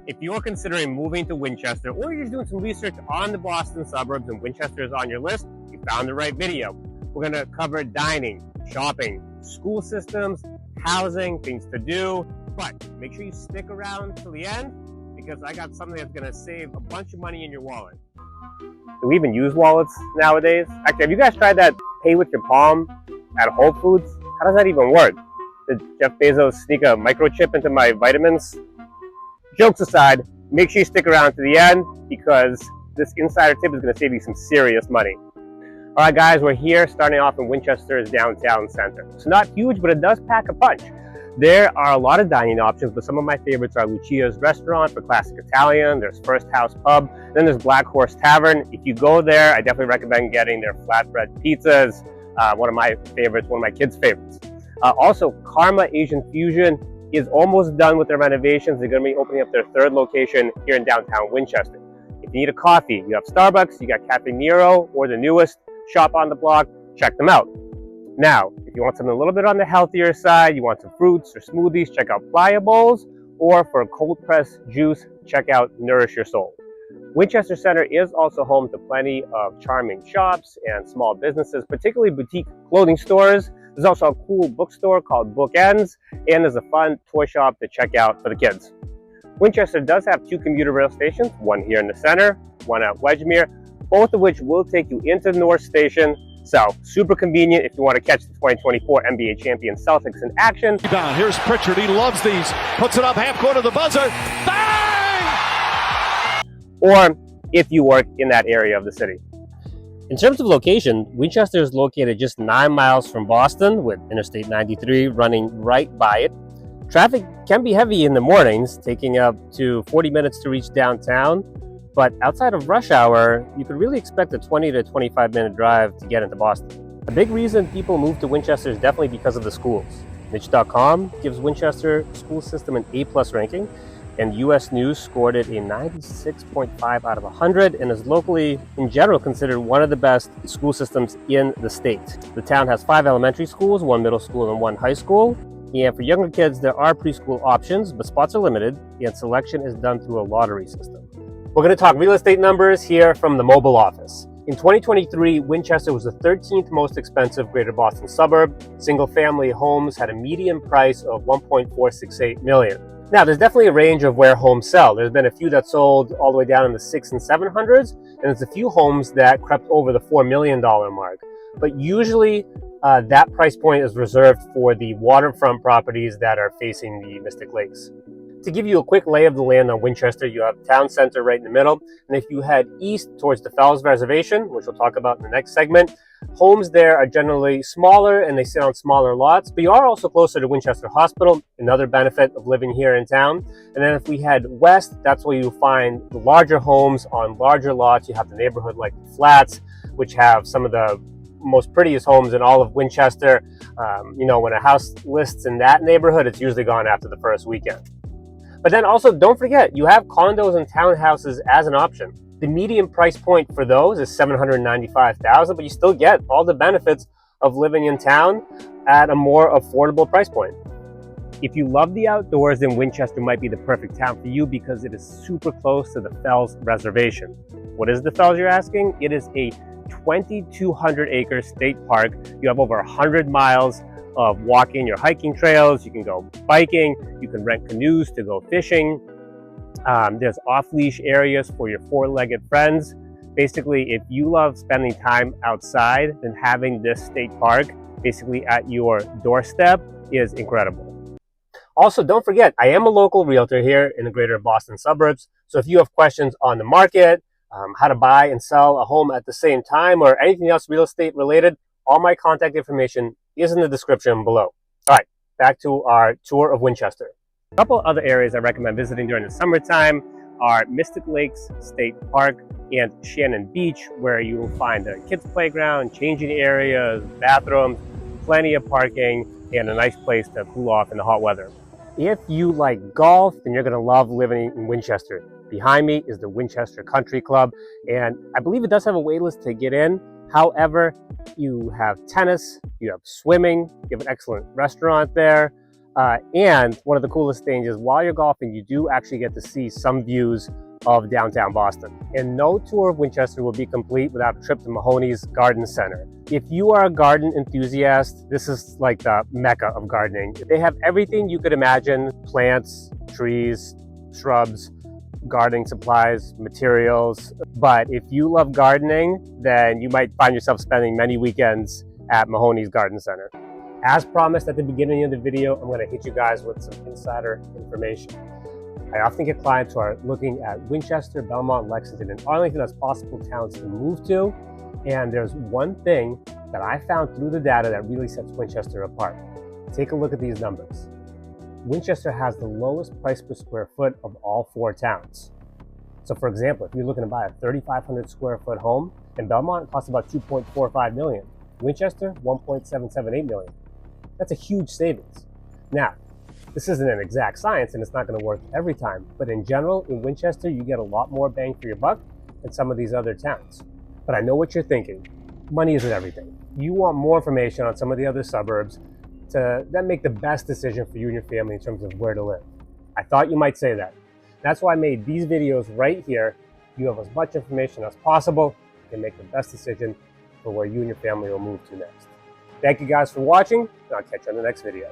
If you're considering moving to Winchester or you're just doing some research on the Boston suburbs and Winchester is on your list, you found the right video. We're going to cover dining, shopping, school systems, housing, things to do, but make sure you stick around till the end because I got something that's going to save a bunch of money in your wallet. Do we even use wallets nowadays? Actually, have you guys tried that pay with your palm at Whole Foods? How does that even work? Did Jeff Bezos sneak a microchip into my vitamins? Jokes aside, make sure you stick around to the end because this insider tip is going to save you some serious money. All right, guys, we're here starting off in Winchester's downtown center. It's not huge, but it does pack a punch. There are a lot of dining options, but some of my favorites are Lucia's Restaurant for classic Italian. There's First House Pub. Then there's Black Horse Tavern. If you go there, I definitely recommend getting their flatbread pizzas. One of my favorites, one of my kids' favorites. Also, Karma Asian Fusion is almost done with their renovations. They're going to be opening up their third location here in downtown Winchester. If you need a coffee, you have Starbucks, you got Café Nero, or the newest shop on the block, check them out. Now, if you want something a little bit on the healthier side, you want some fruits or smoothies, check out Playa Bowls, or for cold pressed juice, check out Nourish Your Soul. Winchester Center is also home to plenty of charming shops and small businesses, particularly boutique clothing stores. There's also a cool bookstore called Bookends, and there's a fun toy shop to check out for the kids. Winchester does have two commuter rail stations, one here in the center, one at Wedgemere, both of which will take you into the North Station. So super convenient if you want to catch the 2024 NBA champion Celtics in action. Here's Pritchard, he loves these, puts it up half court of the buzzer, bang! Or if you work in that area of the city. In terms of location, Winchester is located just 9 miles from Boston with Interstate 93 running right by it. Traffic can be heavy in the mornings, taking up to 40 minutes to reach downtown. But outside of rush hour, you could really expect a 20 to 25 minute drive to get into Boston. A big reason people move to Winchester is definitely because of the schools. Niche.com gives Winchester school system an A+ ranking, and US News scored it a 96.5 out of 100 and is locally, in general, considered one of the best school systems in the state. The town has 5 elementary schools, 1 middle school, and 1 high school. And for younger kids, there are preschool options, but spots are limited, and selection is done through a lottery system. We're going to talk real estate numbers here from the mobile office. In 2023, Winchester was the 13th most expensive Greater Boston suburb. Single-family homes had a median price of $1.468 million. Now, there's definitely a range of where homes sell. There's been a few that sold all the way down in the 600s and 700s, and there's a few homes that crept over the $4 million mark. But usually, that price point is reserved for the waterfront properties that are facing the Mystic Lakes. To give you a quick lay of the land on Winchester, you have town center right in the middle. And if you head east towards the Fells Reservation, which we'll talk about in the next segment, homes there are generally smaller and they sit on smaller lots, but you are also closer to Winchester Hospital, another benefit of living here in town. And then if we head west, that's where you find the larger homes on larger lots. You have the neighborhood like the Flats, which have some of the most prettiest homes in all of Winchester. When a house lists in that neighborhood, it's usually gone after the first weekend. But then also, don't forget, you have condos and townhouses as an option. The median price point for those is $795,000, but you still get all the benefits of living in town at a more affordable price point. If you love the outdoors, then Winchester might be the perfect town for you because it is super close to the Fells Reservation. What is the Fells, you're asking? It is a 2,200-acre state park. You have over 100 miles of walking or hiking trails. You can go biking, you can rent canoes to go fishing. There's off-leash areas for your 4-legged friends. Basically, if you love spending time outside, then having this state park basically at your doorstep is incredible. Also, don't forget, I am a local realtor here in the Greater Boston suburbs. So if you have questions on the market, how to buy and sell a home at the same time, or anything else real estate related, all my contact information is in the description below. All right, back to our tour of Winchester. A couple other areas I recommend visiting during the summertime are Mystic Lakes State Park and Shannon Beach, where you will find a kids playground, changing areas, bathrooms, plenty of parking, and a nice place to cool off in the hot weather. If you like golf, then you're going to love living in Winchester. Behind me is the Winchester Country Club, and I believe it does have a wait list to get in. However, you have tennis, you have swimming, you have an excellent restaurant there. And one of the coolest things is while you're golfing, you do actually get to see some views of downtown Boston. And no tour of Winchester will be complete without a trip to Mahoney's Garden Center. If you are a garden enthusiast, this is like the mecca of gardening. They have everything you could imagine: plants, trees, shrubs, gardening supplies, materials. But if you love gardening, then you might find yourself spending many weekends at Mahoney's Garden Center. As promised at the beginning of the video, I'm going to hit you guys with some insider information. I often get clients who are looking at Winchester, Belmont, Lexington, and Arlington as possible towns to move to. And there's one thing that I found through the data that really sets Winchester apart. Take a look at these numbers. Winchester has the lowest price per square foot of all 4 towns. So for example, if you're looking to buy a 3,500 square foot home, in Belmont it costs about $2.45 million. Winchester, $1.778 million. That's a huge savings. Now, this isn't an exact science and it's not going to work every time, but in general, in Winchester, you get a lot more bang for your buck than some of these other towns. But I know what you're thinking. Money isn't everything. You want more information on some of the other suburbs to then make the best decision for you and your family in terms of where to live. I thought you might say that. That's why I made these videos right here. You have as much information as possible. You can make the best decision for where you and your family will move to next. Thank you guys for watching, and I'll catch you on the next video.